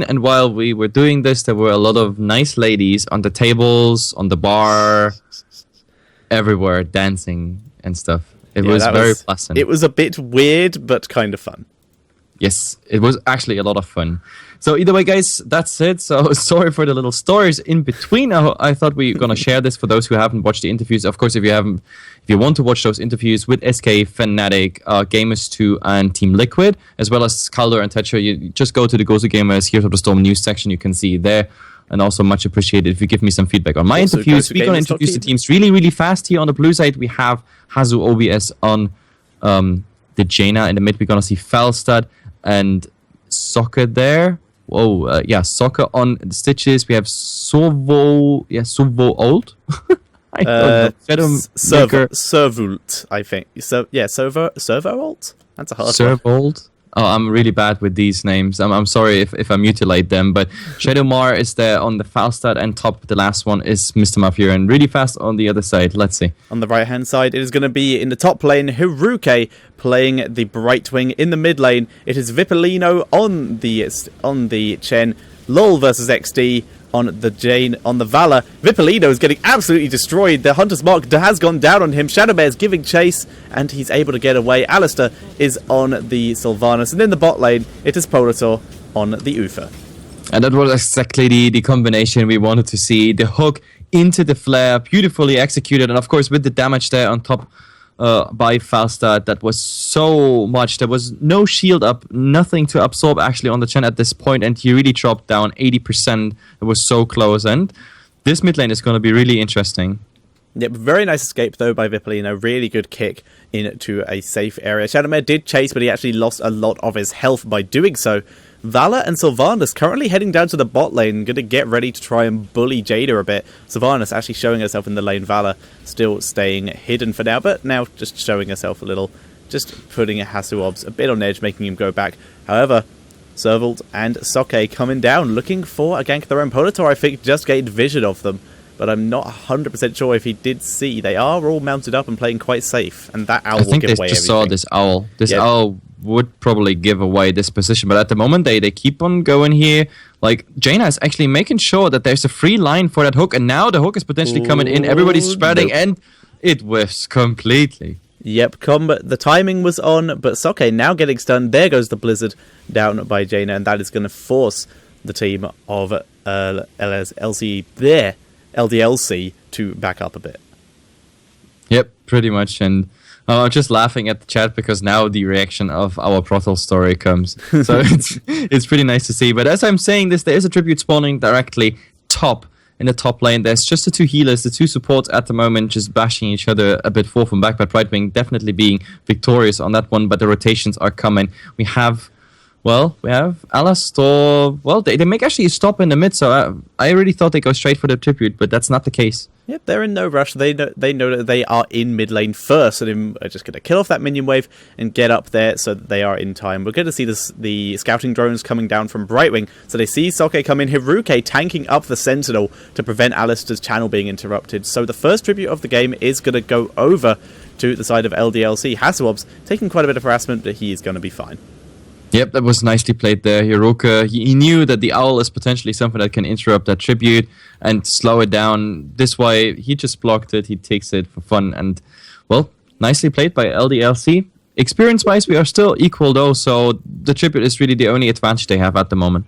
and while we were doing this, there were a lot of nice ladies on the tables, on the bar, everywhere, dancing and stuff. It was very pleasant. It was a bit weird, but kind of fun. Yes, it was actually a lot of fun. So either way, guys, that's it. So sorry for the little stories in between. I thought we were going to share this for those who haven't watched the interviews. Of course, if you want to watch those interviews with SK, Fnatic, Gamers2, and Team Liquid, as well as Calder and Tetcher, you just go to the Gosu Gamers Heroes of the Storm news section. You can see it there. And also much appreciated if you give me some feedback on my interviews. We're going to introduce the teams really, really fast here. On the blue side, we have Hazu OBS on the Jaina. In the mid, we're going to see Falstad and Soccer there. Soccer on the Stitches. We have Sovo Old. I don't know. Servult, I think. Servo Old? That's a hard one. Servold? Oh, I'm really bad with these names. I'm sorry if I mutilate them, but Shadowmar is there on the Falstad, and top the last one is Mr. Mafia, and really fast on the other side. Let's see. On the right-hand side, it is going to be in the top lane, Hiruke playing the Brightwing. In the mid lane, it is Vipolino on the Chen, LOL versus XD on the Jane, on the Valor. Vipolino is getting absolutely destroyed. The Hunter's Mark has gone down on him. Shadowbear's giving chase, and he's able to get away. Alistair is on the Sylvanas, and in the bot lane, it is Polator on the Uther. And that was exactly the combination we wanted to see. The hook into the flare, beautifully executed, and of course with the damage there on top by Falstad, that was so much. There was no shield up, nothing to absorb actually on the Chen at this point, and he really dropped down 80%. It was so close, and this mid lane is going to be really interesting. Yep, very nice escape though by Vipolino. Really good kick into a safe area. Shadowmare did chase, but he actually lost a lot of his health by doing so. Valor and Sylvanas currently heading down to the bot lane, going to get ready to try and bully Jada a bit. Sylvanas actually showing herself in the lane. Valor still staying hidden for now, but now just showing herself a little, just putting Hasuobs a bit on edge, making him go back. However, Servalt and Soke coming down, looking for a gank of their own. Polator, I think, just gained vision of them, but I'm not 100% sure if he did see. They are all mounted up and playing quite safe, and that owl will give away everything. I think they just saw this owl. This owl would probably give away this position, but at the moment they keep on going here. Like, Jaina is actually making sure that there's a free line for that hook, and now the hook is potentially coming in. Everybody's spreading, and it whiffs completely. Yep, the timing was on, but Soke now getting stunned. There goes the Blizzard down by Jaina, and that is going to force the team of LDLC to back up a bit. Yep, pretty much, and I'm just laughing at the chat because now the reaction of our Prothel story comes. So it's pretty nice to see. But as I'm saying this, there is a tribute spawning directly top in the top lane. There's just the two healers, the two supports at the moment, just bashing each other a bit forth and back. But Brightwing definitely being victorious on that one. But the rotations are coming. We have Alastor. Well, they make actually a stop in the mid, so I really thought they go straight for the tribute, but that's not the case. Yep, they're in no rush. They know that they are in mid lane first, so they're just going to kill off that minion wave and get up there so that they are in time. We're going to see the scouting drones coming down from Brightwing, so they see Soke come in. Hiruke tanking up the Sentinel to prevent Alistair's channel being interrupted. So the first tribute of the game is going to go over to the side of LDLC. Hasuobs taking quite a bit of harassment, but he is going to be fine. Yep, that was nicely played there. Hiruka, he knew that the owl is potentially something that can interrupt that tribute and slow it down. This way, he just blocked it. He takes it for fun. And, well, nicely played by LDLC. Experience-wise, we are still equal, though, so the tribute is really the only advantage they have at the moment.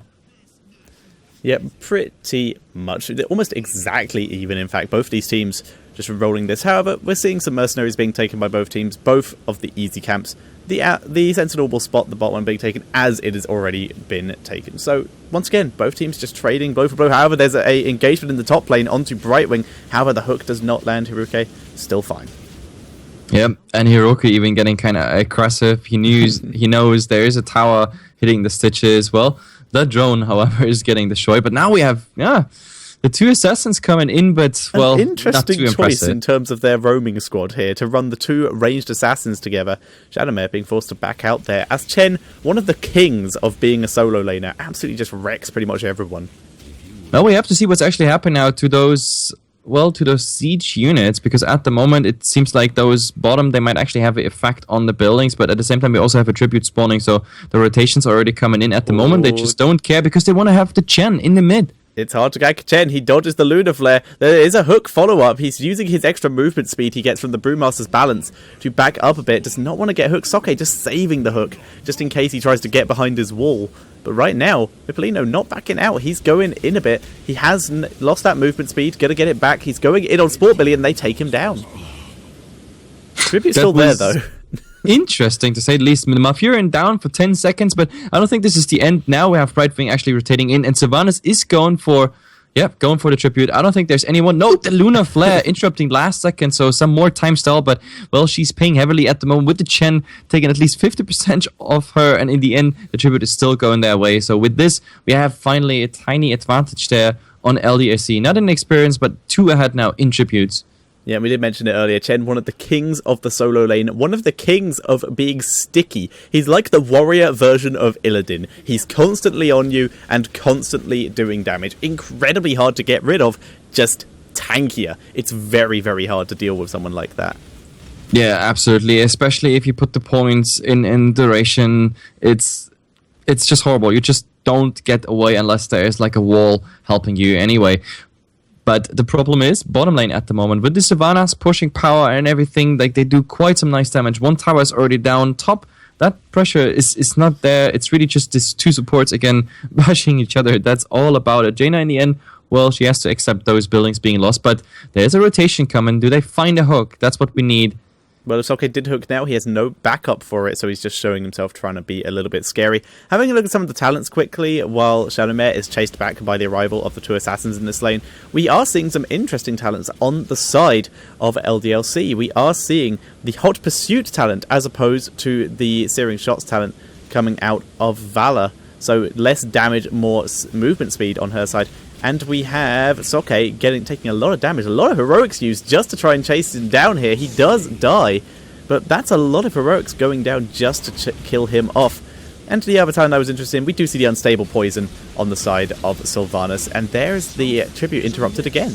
Yep, pretty much. They're almost exactly even, in fact. Both these teams just rolling this. However, we're seeing some mercenaries being taken by both teams, both of the easy camps. The Sentinel will spot the bot one being taken as it has already been taken. So, once again, both teams just trading blow for blow. However, there's an engagement in the top lane onto Brightwing. However, the hook does not land. Hiruke still fine. Yep, and Hiruke even getting kind of aggressive. He knows there is a tower hitting the Stitches. Well, that drone, however, is getting destroyed. But now we have, the two assassins coming in, but, well, an interesting not too choice impressive. in terms of their roaming squad here to run the two ranged assassins together. Shadowmare being forced to back out there as Chen, one of the kings of being a solo laner, absolutely just wrecks pretty much everyone. Well, we have to see what's actually happening now to those well to those siege units, because at the moment it seems like those bottom, they might actually have an effect on the buildings, but at the same time we also have a tribute spawning, so the rotations are already coming in at the moment. They just don't care because they want to have the Chen in the mid. It's hard to get Chen. He dodges the Lunar Flare. There is a hook follow-up. He's using his extra movement speed he gets from the Brewmaster's balance to back up a bit. Does not want to get hooked. Soke just saving the hook, just in case he tries to get behind his wall. But right now, Vipolino not backing out. He's going in a bit. He has lost that movement speed. Going to get it back. He's going in on Sport Billy, and they take him down. Tribute's still there, though. Interesting, to say the least. Malfurion down for 10 seconds, but I don't think this is the end. Now we have Brightwing actually rotating in, and Sylvanas is going for the tribute. I don't think there's anyone. No, the Lunar Flare interrupting last second, so some more time stall, but, well, she's paying heavily at the moment with the Chen taking at least 50% of her, and in the end, the tribute is still going their way. So with this, we have finally a tiny advantage there on LDLC. Not in experience, but 2 ahead now in tributes. Yeah, we did mention it earlier. Chen, one of the kings of the solo lane, one of the kings of being sticky. He's like the warrior version of Illidan. He's constantly on you and constantly doing damage. Incredibly hard to get rid of, just tankier. It's very, very hard to deal with someone like that. Yeah, absolutely. Especially if you put the points in duration, it's just horrible. You just don't get away unless there is like a wall helping you anyway. But the problem is, bottom lane at the moment, with the Sylvanas pushing power and everything, like they do quite some nice damage. One tower is already down. Top, that pressure is not there. It's really just these 2 supports, again, bashing each other. That's all about it. Jaina, in the end, well, she has to accept those buildings being lost. But there's a rotation coming. Do they find a hook? That's what we need. Well, if Soke did hook now, he has no backup for it, so he's just showing himself trying to be a little bit scary. Having a look at some of the talents quickly, while Shadowmare is chased back by the arrival of the 2 assassins in this lane, we are seeing some interesting talents on the side of LDLC. We are seeing the Hot Pursuit talent, as opposed to the Searing Shots talent coming out of Valor. So less damage, more movement speed on her side. And we have Soke taking a lot of damage, a lot of heroics used just to try and chase him down here. He does die, but that's a lot of heroics going down just to kill him off. And the other talent I was interested in, we do see the Unstable Poison on the side of Sylvanas, and there's the tribute interrupted again.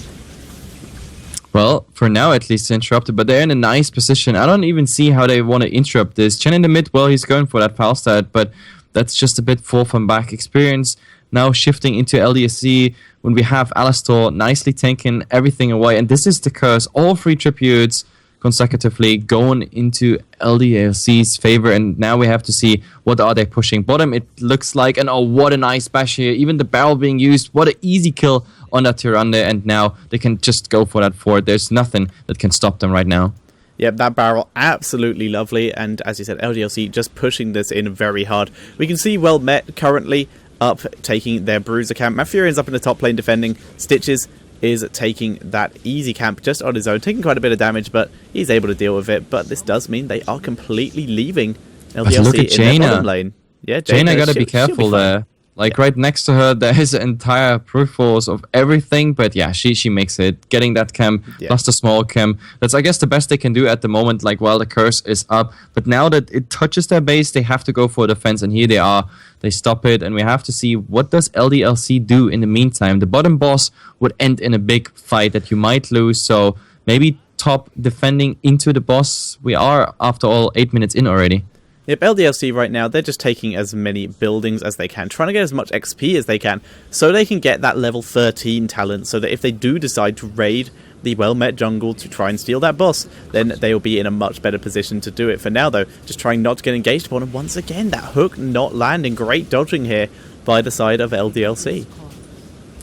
Well, for now at least interrupted, but they're in a nice position. I don't even see how they want to interrupt this. Chen in the mid, well, he's going for that foul stat, but that's just a bit forth and back experience. Now shifting into LDSC when we have Alastor nicely tanking everything away. And this is the curse. All 3 tributes consecutively going into LDLC's favor. And now we have to see what are they pushing. Bottom, it looks like, and oh, what a nice bash here. Even the barrel being used. What an easy kill on that Tyrande. And now they can just go for that fort. There's nothing that can stop them right now. Yep, that barrel, absolutely lovely. And as you said, LDLC just pushing this in very hard. We can see Well Met currently up taking their bruiser camp. Malfurion's up in the top lane defending. Stitches is taking that easy camp just on his own, taking quite a bit of damage, but he's able to deal with it. But this does mean they are completely leaving LDLC in their bottom lane. Yeah, Jaina gotta be careful there. Like right next to her, there is an entire brute force of everything. But yeah, she makes it. Getting that camp, plus the small camp. That's, I guess, the best they can do at the moment, like while the curse is up. But now that it touches their base, they have to go for defense. And here they are. They stop it. And we have to see what does LDLC do in the meantime. The bottom boss would end in a big fight that you might lose. So maybe top defending into the boss. We are, after all, 8 minutes in already. Yep, LDLC right now, they're just taking as many buildings as they can, trying to get as much XP as they can, so they can get that level 13 talent, so that if they do decide to raid the well-met jungle to try and steal that boss, then they will be in a much better position to do it. For now, though, just trying not to get engaged upon, and once again, that hook not landing. Great dodging here by the side of LDLC.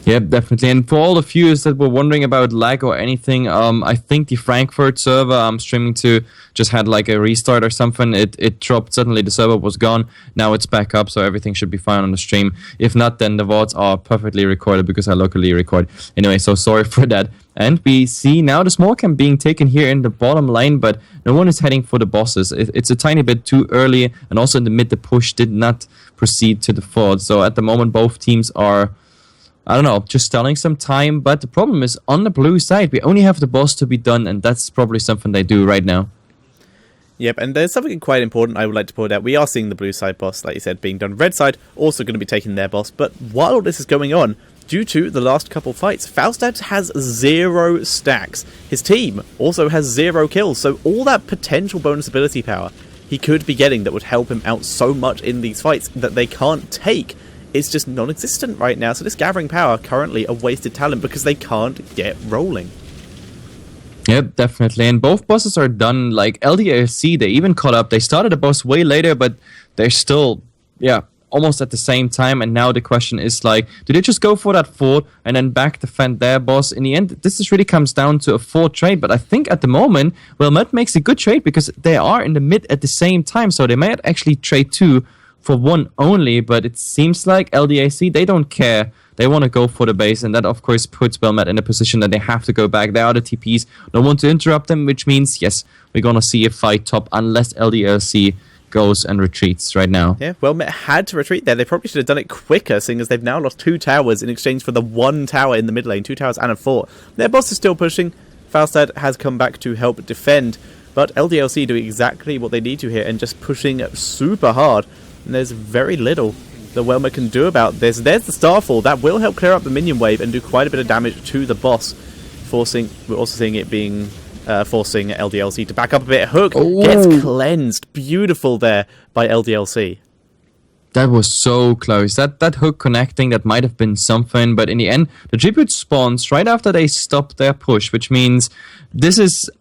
Yep, definitely. And for all the viewers that were wondering about lag or anything, I think the Frankfurt server I'm streaming to just had like a restart or something. It dropped. Suddenly the server was gone. Now it's back up, so everything should be fine on the stream. If not, then the VODs are perfectly recorded because I locally record. Anyway, so sorry for that. And we see now the small camp being taken here in the bottom lane, but no one is heading for the bosses. It's a tiny bit too early, and also in the mid, the push did not proceed to the fort. So at the moment, both teams are, I don't know, just stalling some time. But the problem is, on the blue side, we only have the boss to be done, and that's probably something they do right now. Yep, and there's something quite important I would like to point out. We are seeing the blue side boss, like you said, being done. Red side also going to be taking their boss. But while all this is going on, due to the last couple fights, Falstad has 0 stacks. His team also has 0 kills, so all that potential bonus ability power he could be getting that would help him out so much in these fights that they can't take is just non-existent right now. So this gathering power currently a wasted talent because they can't get rolling. Yep, definitely. And both bosses are done. Like LDLC, they even caught up. They started the boss way later, but they're still, almost at the same time. And now the question is like, do they just go for that fort and then back defend their boss? In the end, this just really comes down to a fort trade. But I think at the moment, Met makes a good trade because they are in the mid at the same time. So they might actually trade 2 for 1 only. But it seems like LDAC, they don't care. They want to go for the base, and that, of course, puts Met in a position that they have to go back. There are the TPs. Don't want to interrupt them, which means, yes, we're going to see a fight top unless LDLC goes and retreats right now. Yeah, Met had to retreat there. They probably should have done it quicker, seeing as they've now lost 2 towers in exchange for the 1 tower in the mid lane. 2 towers and a fort. Their boss is still pushing. Falstad has come back to help defend, but LDLC do exactly what they need to here and just pushing super hard. And there's very little that Met can do about this. There's the Starfall. That will help clear up the minion wave and do quite a bit of damage to the boss. We're also seeing it being forcing LDLC to back up a bit. Hook gets cleansed. Beautiful there by LDLC. That was so close. That hook connecting, that might have been something, but in the end, the tribute spawns right after they stop their push, which means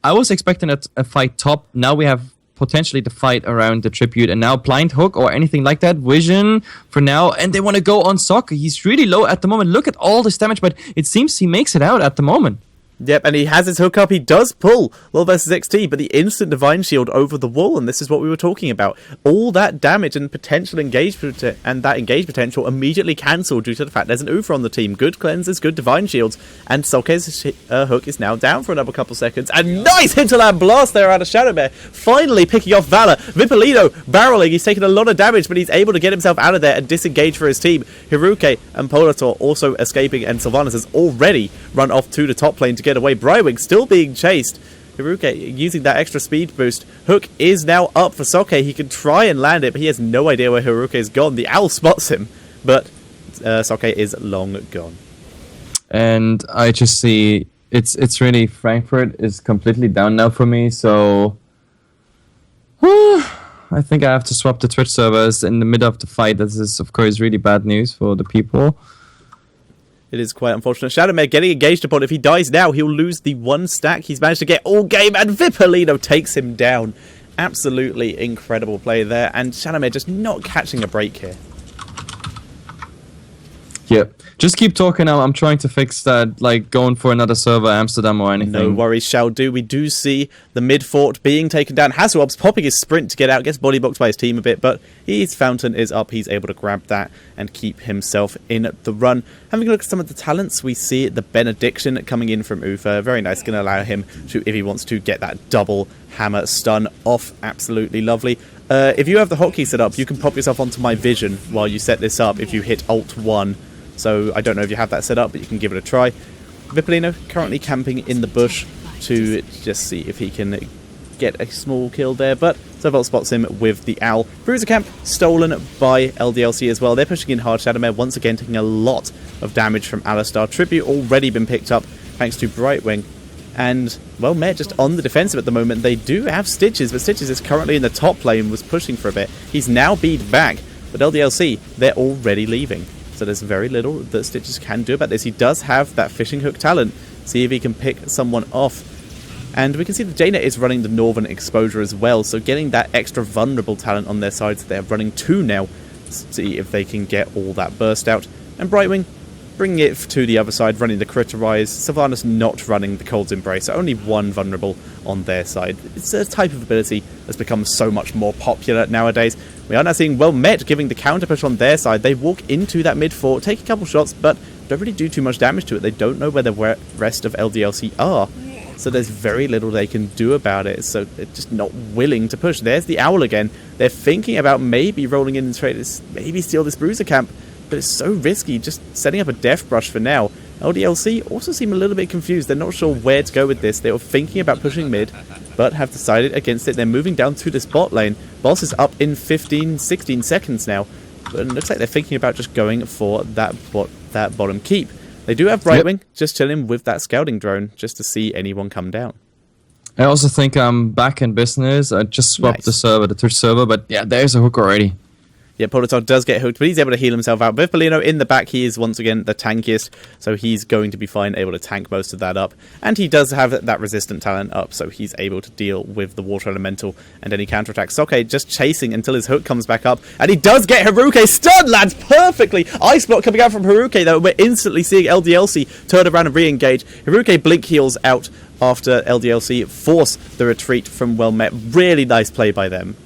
I was expecting a fight top. Now we have potentially the fight around the tribute, and now blind hook or anything like that, vision for now, and they want to go on Soccer. He's really low at the moment. Look at all this damage, but it seems he makes it out at the moment. Yep, and he has his hook up. He does pull LoL versus XT, but the instant Divine Shield over the wall, and this is what we were talking about. All that damage and potential engagement and that engage potential immediately cancelled due to the fact there's an Ufa on the team. Good cleanses, good Divine Shields, and Sulke's hook is now down for another couple seconds. And nice hinterland blast there out of Shadowmare, finally picking off Valor. Vipolino barreling, he's taken a lot of damage, but he's able to get himself out of there and disengage for his team. Hiruke and Polator also escaping, and Sylvanas has already run off to the top lane to get away. Brywing still being chased. Hiruke using that extra speed boost. Hook is now up for Soke. He can try and land it, but he has no idea where Hiruke is gone. The owl spots him, but Soke is long gone. And I just see it's really, Frankfurt is completely down now for me, so I think I have to swap the Twitch servers in the middle of the fight. This is, of course, really bad news for the people. It is quite unfortunate. Shadowmare getting engaged upon. If he dies now, he'll lose the 1 stack he's managed to get all game, and Vipolino takes him down. Absolutely incredible play there, and Shadowmare just not catching a break here. Yep. Just keep talking now. I'm trying to fix that, like going for another server, Amsterdam or anything. No worries, shall do. We do see the mid fort being taken down. Hasselhoff's popping his sprint to get out, gets bodyboxed by his team a bit, but his fountain is up. He's able to grab that and keep himself in the run. Having a look at some of the talents, we see the Benediction coming in from Ufa. Very nice, going to allow him to, if he wants to, get that double hammer stun off. Absolutely lovely. If you have the hotkey set up, you can pop yourself onto my vision while you set this up if you hit Alt-1. So I don't know if you have that set up, but you can give it a try. Vipolino currently camping in the bush to just see if he can get a small kill there, but Serval spots him with the owl. Bruiser camp stolen by LDLC as well. They're pushing in hard. Shadowmare once again taking a lot of damage from Alistar. Tribute already been picked up thanks to Brightwing. And, well, Mare just on the defensive at the moment. They do have Stitches, but Stitches is currently in the top lane, was pushing for a bit. He's now beat back, but LDLC, they're already leaving. So there's very little that Stitches can do about this. He does have that fishing hook talent. See if he can pick someone off. And we can see that Jaina is running the Northern Exposure as well. So getting that extra vulnerable talent on their side. So they're running 2 now. See if they can get all that burst out. And Brightwing bringing it to the other side, running the Critterize. Sylvanas not running the Cold's Embrace. So only 1 vulnerable on their side. It's a type of ability that's become so much more popular nowadays. We are now seeing Met giving the counter push on their side. They walk into that mid fort, take a couple shots, but don't really do too much damage to it. They don't know where the rest of LDLC are. So there's very little they can do about it. So they're just not willing to push. There's the owl again. They're thinking about maybe rolling in and trade this, maybe steal this bruiser camp, but it's so risky just setting up a death brush for now. LDLC also seem a little bit confused. They're not sure where to go with this. They were thinking about pushing mid, but have decided against it. They're moving down to this bot lane. Boss is up in 15, 16 seconds now. But it looks like they're thinking about just going for that bot that bottom keep. They do have Brightwing just chilling with that scouting drone just to see anyone come down. I also think I'm back in business. I just swapped the server, the Twitch server, but yeah, there's a hook already. Yeah, Politog does get hooked, but he's able to heal himself out. Vippolino in the back, he is once again the tankiest, so he's going to be fine, able to tank most of that up. And he does have that resistant talent up, so he's able to deal with the water elemental and any counterattack. Soke just chasing until his hook comes back up, and he does get Haruke stun, lands perfectly. Ice block coming out from Haruke, though. We're instantly seeing LDLC turn around and re-engage. Haruke blink heals out after LDLC force the retreat from Well Met. Really nice play by them.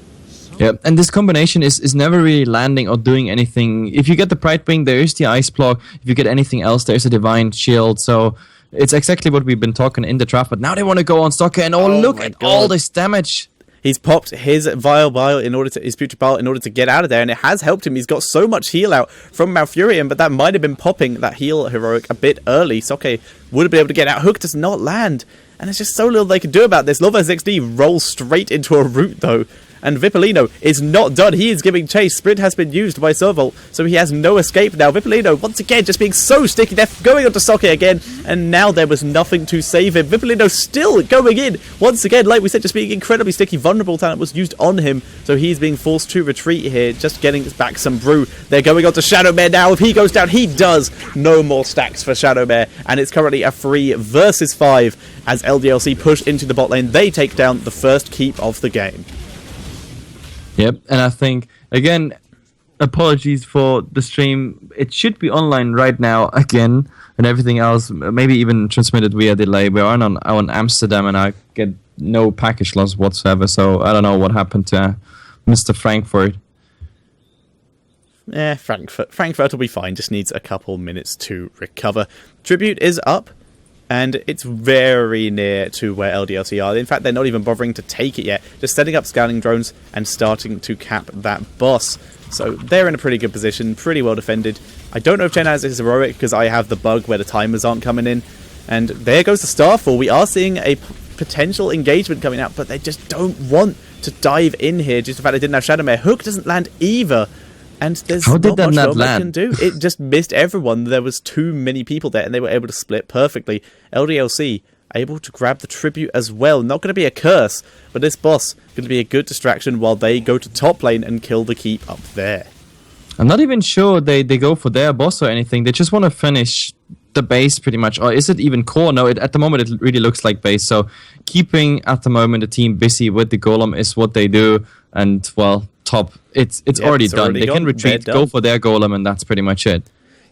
Yeah, and this combination is never really landing or doing anything. If you get the Brightwing, there is the Ice Block. If you get anything else, there's a Divine Shield. So it's exactly what we've been talking in the draft. But now they want to go on Soccer, and look at all this damage. He's popped his Vile Bile his Putrid Bile in order to get out of there, and it has helped him. He's got so much heal out from Malfurion, but that might have been popping that heal heroic a bit early. Soke would have been able to get out. Hook does not land, and there's just so little they can do about this. Love XD rolls straight into a root, though. And Vippolino is not done. He is giving chase. Sprint has been used by Servolt, so he has no escape now. Vippolino, once again, just being so sticky. They're going onto Soke again, and now there was nothing to save him. Vippolino still going in. Once again, like we said, just being incredibly sticky. Vulnerable talent was used on him, so he's being forced to retreat here, just getting back some brew. They're going on to Shadowmare now. If he goes down, he does. No more stacks for Shadowmare, and it's currently a 3 versus 5 as LDLC push into the bot lane. They take down the first keep of the game. Yep, and I think, again, apologies for the stream. It should be online right now again, and everything else, maybe even transmitted via delay. We're on Amsterdam, and I get no package loss whatsoever, so I don't know what happened to Mr. Frankfurt. Frankfurt will be fine, just needs a couple minutes to recover. Tribute is up, and it's very near to where LDLC are. In fact, they're not even bothering to take it yet. Just setting up scouting drones and starting to cap that boss. So they're in a pretty good position, pretty well defended. I don't know if Chen has his heroic because I have the bug where the timers aren't coming in. And there goes the Starfall. We are seeing a potential engagement coming out, but they just don't want to dive in here due to the fact they didn't have Shadowmare. Hook doesn't land either. And there's not much Velvet can do. It just missed everyone. There was too many people there, and they were able to split perfectly. LDLC able to grab the tribute as well. Not going to be a curse, but this boss going to be a good distraction while they go to top lane and kill the keep up there. I'm not even sure they go for their boss or anything. They just want to finish the base pretty much. Or is it even core? No, at the moment it really looks like base. So keeping at the moment the team busy with the golem is what they do. And well, top. It's already done. They can retreat, go for their golem, and that's pretty much it.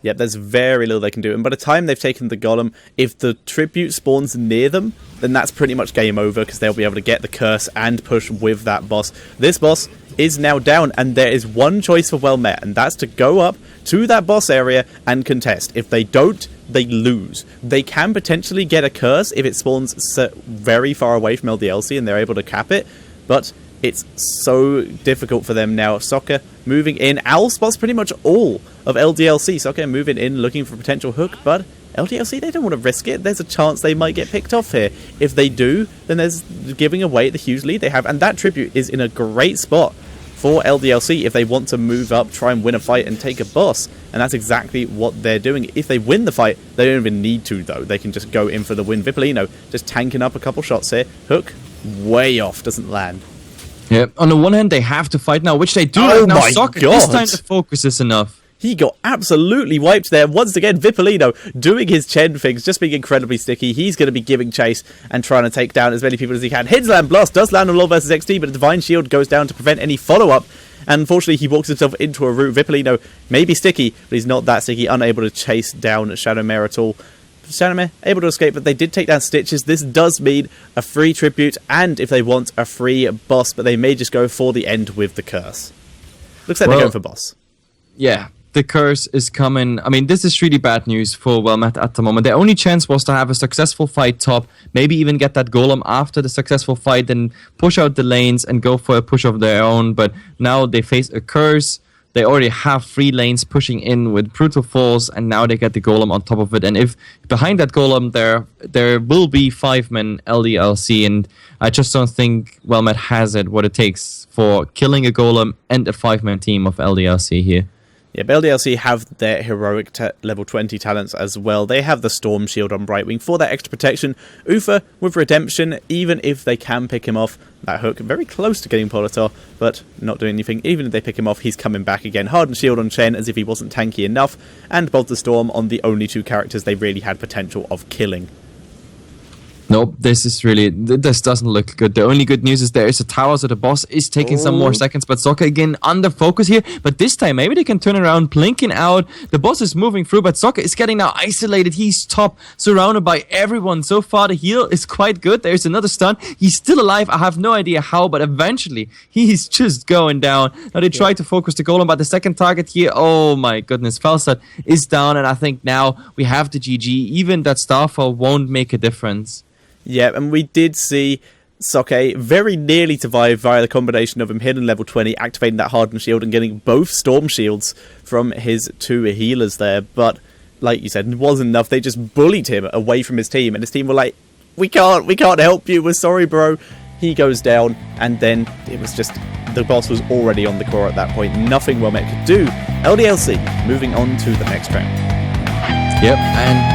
Yep, there's very little they can do. And by the time they've taken the golem, if the tribute spawns near them, then that's pretty much game over because they'll be able to get the curse and push with that boss. This boss is now down, and there is one choice for Well Met, and that's to go up to that boss area and contest. If they don't, they lose. They can potentially get a curse if it spawns very far away from LDLC and they're able to cap it, but it's so difficult for them now. Soccer moving in. Owl spots pretty much all of LDLC. Soccer moving in, looking for a potential hook, but LDLC, they don't want to risk it. There's a chance they might get picked off here. If they do, then there's giving away the huge lead they have, and that tribute is in a great spot for LDLC if they want to move up, try and win a fight and take a boss, and that's exactly what they're doing. If they win the fight, they don't even need to, though. They can just go in for the win. Vippolino just tanking up a couple shots here. Hook, way off, doesn't land. Yeah, on the one hand, they have to fight now, which they do. Oh now, my Soccer, God. this time the focus is enough. He got absolutely wiped there. Once again, Vippolino doing his Chen things, just being incredibly sticky. He's going to be giving chase and trying to take down as many people as he can. Hidsland Blast does land on Law versus XD, but a Divine Shield goes down to prevent any follow-up. And unfortunately, he walks himself into a root. Vippolino may be sticky, but he's not that sticky, unable to chase down Shadowmare at all. Shadowmare able to escape, but they did take down Stitches. This does mean a free tribute, and if they want, a free boss, but they may just go for the end with the curse. Looks like they're going for boss. Yeah, the curse is coming. I mean, this is really bad news for Well Met at the moment. Their only chance was to have a successful fight top, maybe even get that golem after the successful fight, then push out the lanes and go for a push of their own, but now they face a curse. They already have 3 lanes pushing in with Brutal Force, and now they get the golem on top of it. And if behind that golem there will be 5-man LDLC, and I just don't think Well Met has it, what it takes for killing a golem and a 5-man team of LDLC here. Yeah, LDLC have their heroic level 20 talents as well. They have the Storm Shield on right wing for that extra protection. Ufa with Redemption, even if they can pick him off, that hook very close to getting Politer, but not doing anything. Even if they pick him off, he's coming back again. Hardened Shield on Chen as if he wasn't tanky enough, and Bolt the Storm on the only 2 characters they really had potential of killing. Nope, this doesn't look good. The only good news is there is a tower, so the boss is taking some more seconds, but Sokka again under focus here, but this time maybe they can turn around, blinking out, the boss is moving through, but Sokka is getting now isolated, he's top, surrounded by everyone. So far the heal is quite good, there's another stun, he's still alive, I have no idea how, but eventually he's just going down. Now they try to focus the golem, but the second target here, oh my goodness, Falstad is down, and I think now we have the GG, even that Starfall won't make a difference. Yeah, and we did see Soke very nearly survive via the combination of him hitting level 20, activating that Hardened Shield, and getting both Storm Shields from his 2 healers there. But, like you said, it wasn't enough. They just bullied him away from his team, and his team were like, we can't help you, we're sorry, bro. He goes down, and then it was just, the boss was already on the core at that point. Nothing Womet could do. LDLC moving on to the next round. Yep, and